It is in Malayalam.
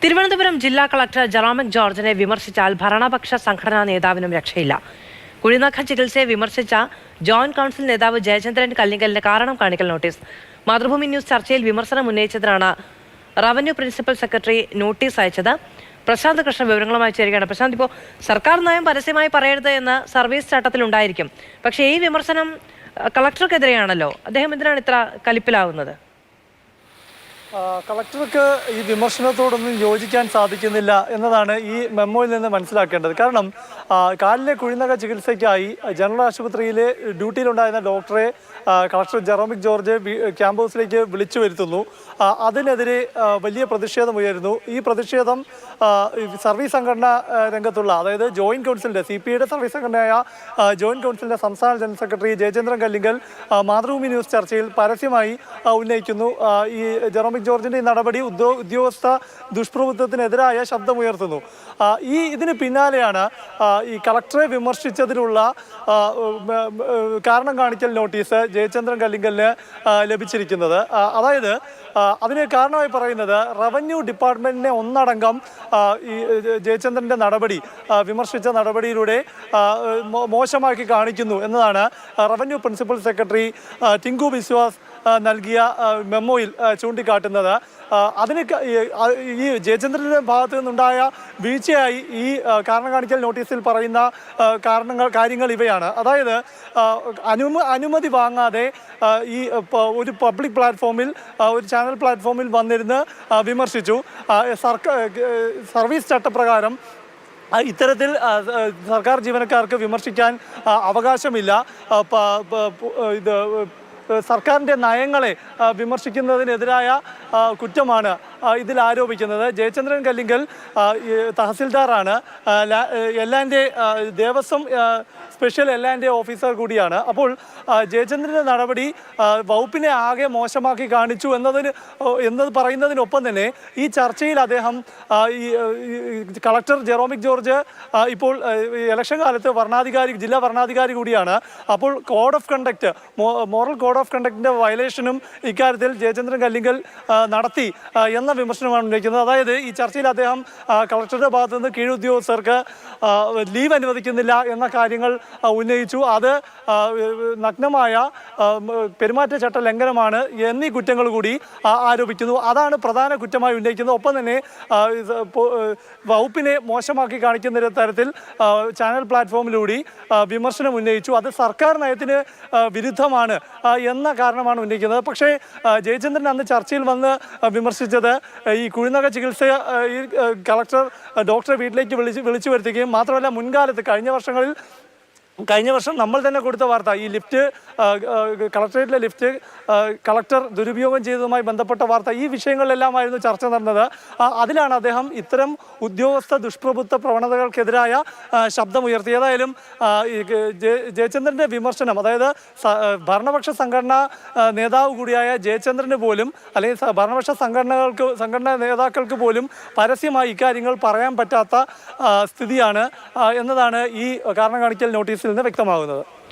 തിരുവനന്തപുരം ജില്ലാ കളക്ടർ ജെറോമിക് ജോർജിനെ വിമർശിച്ചാൽ ഭരണപക്ഷ സംഘടനാ നേതാവിനും രക്ഷയില്ല. കുഴിനഖ ചികിത്സയെ വിമർശിച്ച ജോയിന്റ് കൗൺസിൽ നേതാവ് ജയചന്ദ്രൻ കല്ലിങ്കലിന് കാരണം കാണിക്കൽ നോട്ടീസ്. മാതൃഭൂമി ന്യൂസ് ചർച്ചയിൽ വിമർശനം ഉന്നയിച്ചതിനാണ് റവന്യൂ പ്രിൻസിപ്പൽ സെക്രട്ടറി നോട്ടീസ് അയച്ചത്. പ്രശാന്ത് കൃഷ്ണൻ വിവരങ്ങളുമായി ചേരുകയാണ്. പ്രശാന്ത്, ഇപ്പോൾ സർക്കാർ നയം പരസ്യമായി പറയരുത് എന്ന് സർവീസ് ചട്ടത്തിലുണ്ടായിരിക്കും. പക്ഷേ ഈ വിമർശനം കളക്ടർക്കെതിരെയാണല്ലോ. അദ്ദേഹം എന്തിനാണ് ഇത്ര കലിപ്പിലാവുന്നത്? കളക്ടർക്ക് ഈ വിമർശനത്തോടൊന്നും യോജിക്കാൻ സാധിക്കുന്നില്ല എന്നതാണ് ഈ മെമ്മോയിൽ നിന്ന് മനസ്സിലാക്കേണ്ടത്. കാരണം കാലിലെ കുഴിനഖ ചികിത്സയ്ക്കായി ജനറൽ ആശുപത്രിയിലെ ഡ്യൂട്ടിയിലുണ്ടായിരുന്ന ഡോക്ടറെ കളക്ടർ ജെറോമിക് ജോർജ് ക്യാമ്പ് ഹൗസിലേക്ക് വിളിച്ചു വരുത്തുന്നു. അതിനെതിരെ വലിയ പ്രതിഷേധമുയരുന്നു. ഈ പ്രതിഷേധം സർവീസ് സംഘടനാ രംഗത്തുള്ള, അതായത് ജോയിന്റ് കൗൺസിലിൻ്റെ CPIയുടെ സർവീസ് സംഘടനയായ ജോയിന്റ് കൗൺസിലിൻ്റെ സംസ്ഥാന general secretary Jayachandran Kallingal Mathrubhumi news ചർച്ചയിൽ പരസ്യമായി ഉന്നയിക്കുന്നു. ഈ ജെറോമിക് ജോർജിൻ്റെ ഈ നടപടി ഉദ്യോഗസ്ഥ ദുഷ്പ്രഭുത്വത്തിനെതിരായ ശബ്ദമുയർത്തുന്നു. ഇതിന് പിന്നാലെയാണ് ഈ കളക്ടറെ വിമർശിച്ചതിലുള്ള കാരണം കാണിക്കൽ നോട്ടീസ് ജയചന്ദ്രൻ കല്ലിങ്കലിന് ലഭിച്ചിരിക്കുന്നത്. അതായത് അതിന് കാരണമായി പറയുന്നത് റവന്യൂ ഡിപ്പാർട്ട്മെൻറ്റിനെ ഒന്നടങ്കം ഈ ജയചന്ദ്രൻ്റെ നടപടി, വിമർശിച്ച നടപടിയിലൂടെ മോശമാക്കി കാണിക്കുന്നു എന്നതാണ് revenue principal secretary Tinku Biswas നൽകിയ മെമ്മോയിൽ ചൂണ്ടിക്കാട്ടുന്നത്. അതിന് ഈ ജയചന്ദ്രൻ്റെ ഭാഗത്തു നിന്നുണ്ടായ വീഴ്ചയായി ഈ കാരണം കാണിക്കൽ നോട്ടീസിൽ പറയുന്ന കാര്യങ്ങൾ ഇവയാണ്. അതായത് അനുമതി വാങ്ങാതെ ഈ ഒരു പബ്ലിക് പ്ലാറ്റ്ഫോമിൽ, ഒരു ചാനൽ പ്ലാറ്റ്ഫോമിൽ വന്നിരുന്ന് വിമർശിച്ചു. സർവീസ് ചട്ടപ്രകാരം ഇത്തരത്തിൽ സർക്കാർ ജീവനക്കാർക്ക് വിമർശിക്കാൻ അവകാശമില്ല. സർക്കാരിൻ്റെ നയങ്ങളെ വിമർശിക്കുന്നതിനെതിരായ കുറ്റമാണ് ഇതിൽ ആരോപിക്കുന്നത്. ജയചന്ദ്രൻ കല്ലിങ്കൽ തഹസിൽദാറാണ്, എല്ലാൻ്റെ ദേവസ്വം സ്പെഷ്യൽ എല്ലാൻ്റെ ഓഫീസർ കൂടിയാണ്. അപ്പോൾ ജയചന്ദ്രൻ്റെ നടപടി വകുപ്പിനെ ആകെ മോശമാക്കി കാണിച്ചു എന്നത് പറയുന്നതിനൊപ്പം തന്നെ ഈ ചർച്ചയിൽ അദ്ദേഹം ഈ കളക്ടർ ജെറോമിക് ജോർജ് ഇപ്പോൾ ഇലക്ഷൻ കാലത്ത് ജില്ലാ വരണാധികാരി കൂടിയാണ്. അപ്പോൾ code of conduct, moral code of കണ്ടക്ടിൻ്റെ വയലേഷനും ഇക്കാര്യത്തിൽ ജയചന്ദ്രൻ കല്ലിങ്കൽ നടത്തി എന്ന വിമർശനമാണ് ഉന്നയിക്കുന്നത്. അതായത് ഈ ചർച്ചയിൽ അദ്ദേഹം കളക്ടറുടെ ഭാഗത്തു നിന്ന് കീഴുദ്യോഗസ്ഥർക്ക് ലീവ് അനുവദിക്കുന്നില്ല എന്ന കാര്യങ്ങൾ ഉന്നയിച്ചു. അത് നഗ്നമായ പെരുമാറ്റച്ചട്ട ലംഘനമാണ് എന്നീ കുറ്റങ്ങൾ കൂടി ആരോപിക്കുന്നു. അതാണ് പ്രധാന കുറ്റമായി ഉന്നയിക്കുന്നത്. ഒപ്പം തന്നെ വകുപ്പിനെ മോശമാക്കി കാണിക്കുന്ന തരത്തിൽ ചാനൽ പ്ലാറ്റ്ഫോമിലൂടെ വിമർശനം ഉന്നയിച്ചു. അത് സർക്കാർ നയത്തിന് വിരുദ്ധമാണ് എന്ന കാരണമാണ് ഉന്നയിക്കുന്നത്. പക്ഷേ ജയചന്ദ്രൻ അന്ന് ചർച്ചയിൽ വന്ന് വിമർശിച്ചത് ഈ കുഴിനഖ ചികിത്സ ഈ കളക്ടർ ഡോക്ടറെ വീട്ടിലേക്ക് വിളിച്ചു വരുത്തുകയും മാത്രമല്ല, മുൻകാലത്ത് കഴിഞ്ഞ വർഷം നമ്മൾ തന്നെ കൊടുത്ത വാർത്ത, ഈ ലിഫ്റ്റ്, കളക്ടറേറ്റിലെ ലിഫ്റ്റ് കളക്ടർ ദുരുപയോഗം ചെയ്തതുമായി ബന്ധപ്പെട്ട വാർത്ത, ഈ വിഷയങ്ങളിലെല്ലാമായിരുന്നു ചർച്ച നടന്നത്. അതിലാണ് അദ്ദേഹം ഇത്തരം ഉദ്യോഗസ്ഥ ദുഷ്പ്രഭുത്വ പ്രവണതകൾക്കെതിരായ ശബ്ദമുയർത്തി. ഏതായാലും ജയചന്ദ്രൻ്റെ വിമർശനം, അതായത് ഭരണപക്ഷ സംഘടനാ നേതാവ് കൂടിയായ ജയചന്ദ്രന് പോലും, അല്ലെങ്കിൽ ഭരണപക്ഷ സംഘടനാ നേതാക്കൾക്ക് പോലും പരസ്യമായി ഇക്കാര്യങ്ങൾ പറയാൻ പറ്റാത്ത സ്ഥിതിയാണ് എന്നതാണ് ഈ കാരണം കാണിക്കൽ നോട്ടീസിൽ നിന്ന് വ്യക്തമാകുന്നത്.